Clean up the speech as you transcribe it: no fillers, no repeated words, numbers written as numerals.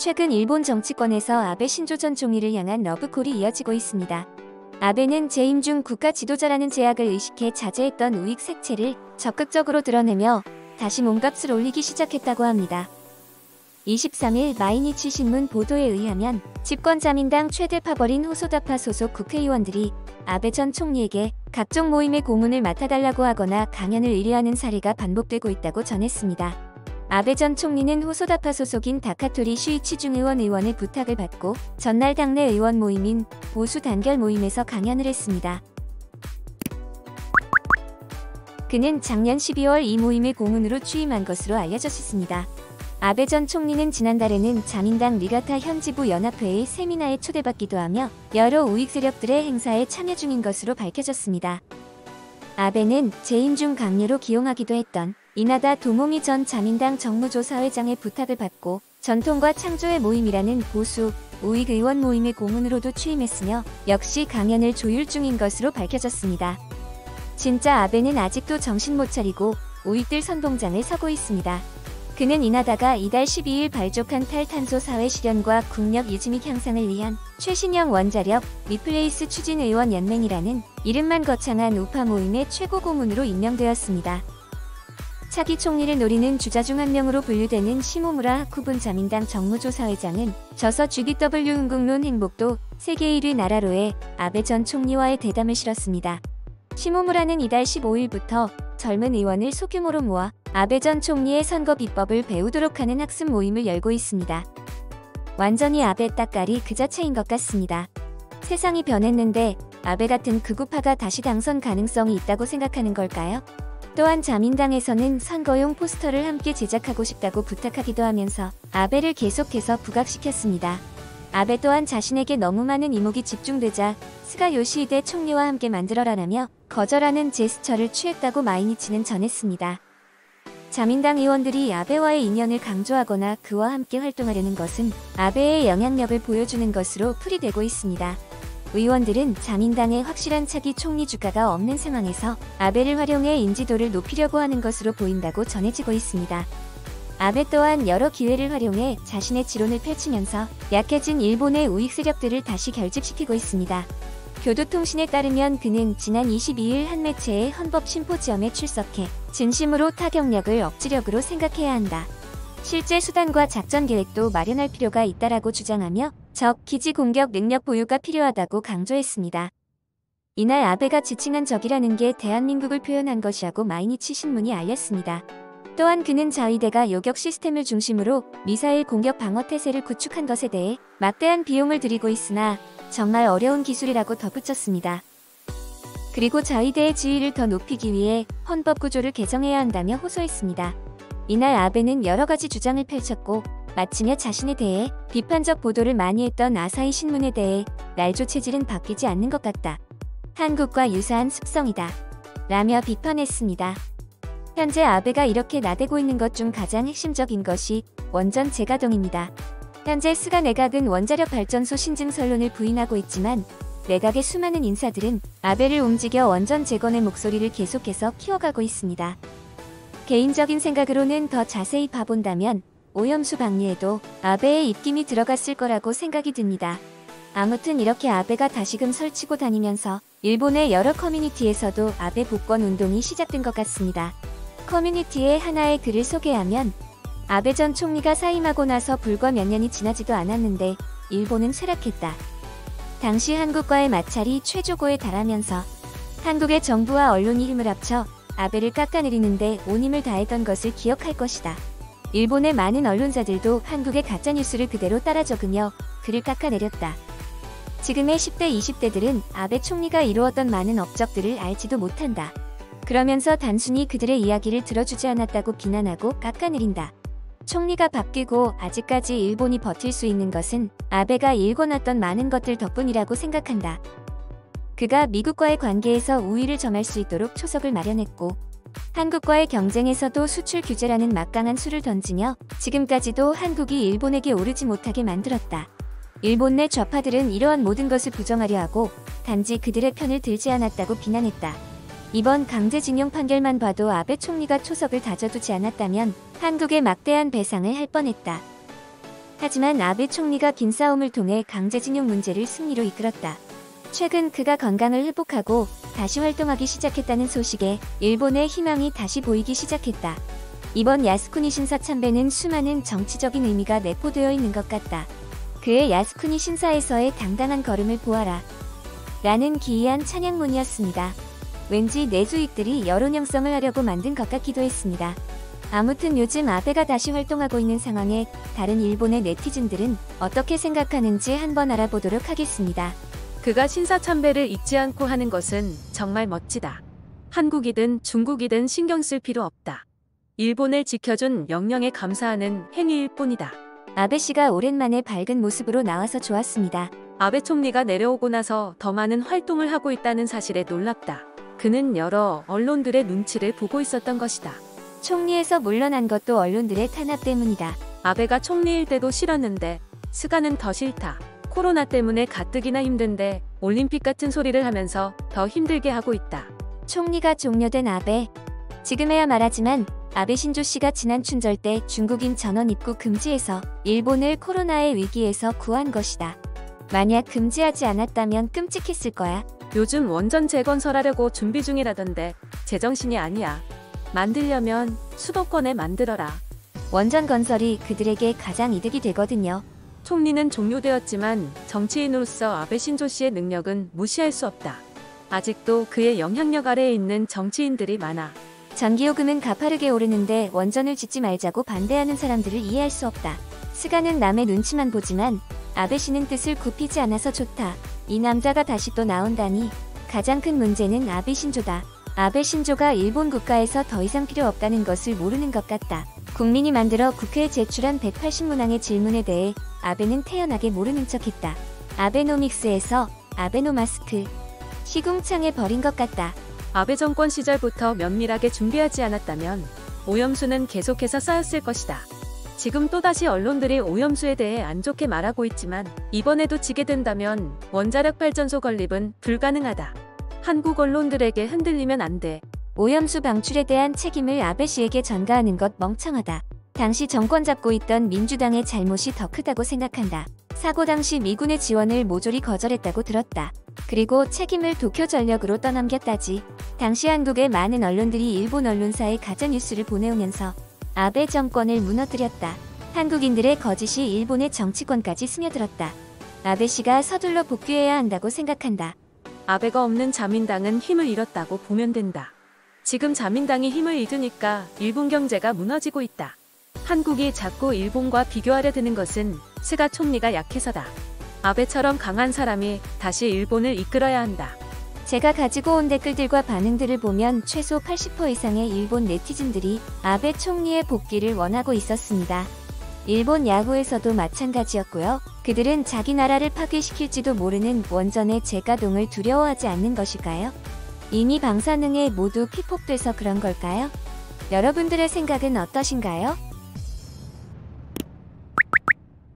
최근 일본 정치권에서 아베 신조 전 총리를 향한 러브콜이 이어지고 있습니다. 아베는 재임 중 국가 지도자라는 제약을 의식해 자제했던 우익 색채를 적극적으로 드러내며 다시 몸값을 올리기 시작했다고 합니다. 23일 마이니치 신문 보도에 의하면 집권 자민당 최대 파벌인 호소다파 소속 국회의원들이 아베 전 총리에게 각종 모임의 고문을 맡아달라고 하거나 강연을 의뢰하는 사례가 반복되고 있다고 전했습니다. 아베 전 총리는 호소다파 소속인 다카토리 슈이치 중의원 의원의 부탁을 받고 전날 당내 의원 모임인 보수 단결 모임에서 강연을 했습니다. 그는 작년 12월 이 모임의 고문으로 취임한 것으로 알려졌습니다. 아베 전 총리는 지난달에는 자민당 니가타 현지부 연합회의 세미나에 초대받기도 하며 여러 우익 세력들의 행사에 참여 중인 것으로 밝혀졌습니다. 아베는 재임 중 강요로 기용하기도 했던 이나다 도모미 전 자민당 정무조사회장의 부탁을 받고 전통과 창조의 모임이라는 보수, 우익 의원 모임의 고문으로도 취임했으며 역시 강연을 조율 중인 것으로 밝혀졌습니다. 진짜 아베는 아직도 정신 못 차리고 우익들 선봉장을 서고 있습니다. 그는 이나다가 이달 12일 발족한 탈탄소 사회 실현과 국력 유지 및 향상을 위한 최신형 원자력 리플레이스 추진의원 연맹이라는 이름만 거창한 우파 모임의 최고 고문으로 임명되었습니다. 차기 총리를 노리는 주자 중 한 명으로 분류되는 시모무라 하쿠분 자민당 정무조사회장은 저서 GBW 흥국론 행복도 세계 1위 나라로의 아베 전 총리와의 대담을 실었습니다. 시모무라는 이달 15일부터 젊은 의원을 소규모로 모아 아베 전 총리의 선거 비법을 배우도록 하는 학습 모임을 열고 있습니다. 완전히 아베 따까리 그 자체인 것 같습니다. 세상이 변했는데 아베 같은 극우파가 다시 당선 가능성이 있다고 생각하는 걸까요? 또한 자민당에서는 선거용 포스터를 함께 제작하고 싶다고 부탁하기도 하면서 아베를 계속해서 부각시켰습니다. 아베 또한 자신에게 너무 많은 이목이 집중되자 스가 요시히데 총리와 함께 만들어라라며 거절하는 제스처를 취했다고 마이니치는 전했습니다. 자민당 의원들이 아베와의 인연을 강조하거나 그와 함께 활동하려는 것은 아베의 영향력을 보여주는 것으로 풀이되고 있습니다. 의원들은 자민당의 확실한 차기 총리 주가가 없는 상황에서 아베를 활용해 인지도를 높이려고 하는 것으로 보인다고 전해지고 있습니다. 아베 또한 여러 기회를 활용해 자신의 지론을 펼치면서 약해진 일본의 우익 세력들을 다시 결집시키고 있습니다. 교도통신에 따르면 그는 지난 22일 한 매체의 헌법 심포지엄에 출석해 진심으로 타격력을 억지력으로 생각해야 한다. 실제 수단과 작전 계획도 마련할 필요가 있다라고 주장하며 적 기지 공격 능력 보유가 필요하다고 강조했습니다. 이날 아베가 지칭한 적이라는 게 대한민국을 표현한 것이라고 마이니치 신문이 알렸습니다. 또한 그는 자위대가 요격 시스템을 중심으로 미사일 공격 방어 태세를 구축한 것에 대해 막대한 비용을 들이고 있으나 정말 어려운 기술이라고 덧붙였습니다. 그리고 자위대의 지위를 더 높이기 위해 헌법 구조를 개정해야 한다며 호소했습니다. 이날 아베는 여러 가지 주장을 펼쳤고 마치며 자신에 대해 비판적 보도를 많이 했던 아사히 신문에 대해 날조 체질은 바뀌지 않는 것 같다. 한국과 유사한 습성이다. 라며 비판했습니다. 현재 아베가 이렇게 나대고 있는 것 중 가장 핵심적인 것이 원전 재가동입니다. 현재 스가 내각은 원자력 발전소 신증 설론을 부인하고 있지만 내각의 수많은 인사들은 아베를 움직여 원전 재건의 목소리를 계속해서 키워가고 있습니다. 개인적인 생각으로는 더 자세히 봐본다면 오염수 방류에도 아베의 입김이 들어갔을 거라고 생각이 듭니다. 아무튼 이렇게 아베가 다시금 설치고 다니면서 일본의 여러 커뮤니티에서도 아베 복권 운동이 시작된 것 같습니다. 커뮤니티의 하나의 글을 소개하면 아베 전 총리가 사임하고 나서 불과 몇 년이 지나지도 않았는데 일본은 쇠락했다. 당시 한국과의 마찰이 최조고에 달하면서 한국의 정부와 언론이 힘을 합쳐 아베를 깎아내리는데 온 힘을 다했던 것을 기억할 것이다. 일본의 많은 언론사들도 한국의 가짜뉴스를 그대로 따라 적으며 그를 깎아내렸다. 지금의 10대, 20대들은 아베 총리가 이루었던 많은 업적들을 알지도 못한다. 그러면서 단순히 그들의 이야기를 들어주지 않았다고 비난하고 깎아내린다. 총리가 바뀌고 아직까지 일본이 버틸 수 있는 것은 아베가 일궈놨던 많은 것들 덕분이라고 생각한다. 그가 미국과의 관계에서 우위를 점할 수 있도록 초석을 마련했고 한국과의 경쟁에서도 수출 규제라는 막강한 수를 던지며 지금까지도 한국이 일본에게 오르지 못하게 만들었다. 일본 내 좌파들은 이러한 모든 것을 부정하려 하고 단지 그들의 편을 들지 않았다고 비난했다. 이번 강제징용 판결만 봐도 아베 총리가 초석을 다져두지 않았다면 한국에 막대한 배상을 할 뻔했다. 하지만 아베 총리가 긴 싸움을 통해 강제징용 문제를 승리로 이끌었다. 최근 그가 건강을 회복하고 다시 활동하기 시작했다는 소식에 일본의 희망이 다시 보이기 시작했다. 이번 야스쿠니 신사 참배는 수많은 정치적인 의미가 내포되어 있는 것 같다. 그의 야스쿠니 신사에서의 당당한 걸음을 보아라. 라는 기이한 찬양문이었습니다. 왠지 내주익들이 여론 형성을 하려고 만든 것 같기도 했습니다. 아무튼 요즘 아베가 다시 활동하고 있는 상황에 다른 일본의 네티즌들은 어떻게 생각하는지 한번 알아보도록 하겠습니다. 그가 신사 참배를 잊지 않고 하는 것은 정말 멋지다. 한국이든 중국이든 신경 쓸 필요 없다. 일본을 지켜준 영령에 감사하는 행위일 뿐이다. 아베 씨가 오랜만에 밝은 모습으로 나와서 좋았습니다. 아베 총리가 내려오고 나서 더 많은 활동을 하고 있다는 사실에 놀랍다. 그는 여러 언론들의 눈치를 보고 있었던 것이다. 총리에서 물러난 것도 언론들의 탄압 때문이다. 아베가 총리일 때도 싫었는데 스가는 더 싫다. 코로나 때문에 가뜩이나 힘든데 올림픽 같은 소리를 하면서 더 힘들게 하고 있다. 총리가 종료된 아베. 지금에야 말하지만 아베 신조 씨가 지난 춘절 때 중국인 전원 입국 금지에서 일본을 코로나의 위기에서 구한 것이다. 만약 금지하지 않았다면 끔찍했을 거야. 요즘 원전 재건설하려고 준비 중이라던데 제정신이 아니야. 만들려면 수도권에 만들어라. 원전 건설이 그들에게 가장 이득이 되거든요. 총리는 종료되었지만 정치인으로서 아베 신조 씨의 능력은 무시할 수 없다. 아직도 그의 영향력 아래에 있는 정치인들이 많아. 전기요금은 가파르게 오르는데 원전을 짓지 말자고 반대하는 사람들을 이해할 수 없다. 스가는 남의 눈치만 보지만 아베 씨는 뜻을 굽히지 않아서 좋다. 이 남자가 다시 또 나온다니. 가장 큰 문제는 아베 신조다. 아베 신조가 일본 국가에서 더 이상 필요 없다는 것을 모르는 것 같다. 국민이 만들어 국회에 제출한 180문항의 질문에 대해 아베는 태연하게 모르는 척했다. 아베노믹스에서 아베노마스크. 시궁창에 버린 것 같다. 아베 정권 시절부터 면밀하게 준비하지 않았다면 오염수는 계속해서 쌓였을 것이다. 지금 또다시 언론들이 오염수에 대해 안 좋게 말하고 있지만 이번에도 지게 된다면 원자력 발전소 건립은 불가능하다. 한국 언론들에게 흔들리면 안 돼. 오염수 방출에 대한 책임을 아베 씨에게 전가하는 것 멍청하다. 당시 정권 잡고 있던 민주당의 잘못이 더 크다고 생각한다. 사고 당시 미군의 지원을 모조리 거절했다고 들었다. 그리고 책임을 도쿄 전력으로 떠넘겼다지. 당시 한국의 많은 언론들이 일본 언론사에 가짜뉴스를 보내오면서 아베 정권을 무너뜨렸다. 한국인들의 거짓이 일본의 정치권까지 스며들었다. 아베 씨가 서둘러 복귀해야 한다고 생각한다. 아베가 없는 자민당은 힘을 잃었다고 보면 된다. 지금 자민당이 힘을 잃으니까 일본 경제가 무너지고 있다. 한국이 자꾸 일본과 비교하려 드는 것은 스가 총리가 약해서다. 아베처럼 강한 사람이 다시 일본을 이끌어야 한다. 제가 가지고 온 댓글들과 반응들을 보면 최소 80% 이상의 일본 네티즌들이 아베 총리의 복귀를 원하고 있었습니다. 일본 야후에서도 마찬가지였고요. 그들은 자기 나라를 파괴시킬지도 모르는 원전의 재가동을 두려워하지 않는 것일까요? 이미 방사능에 모두 피폭돼서 그런 걸까요? 여러분들의 생각은 어떠신가요?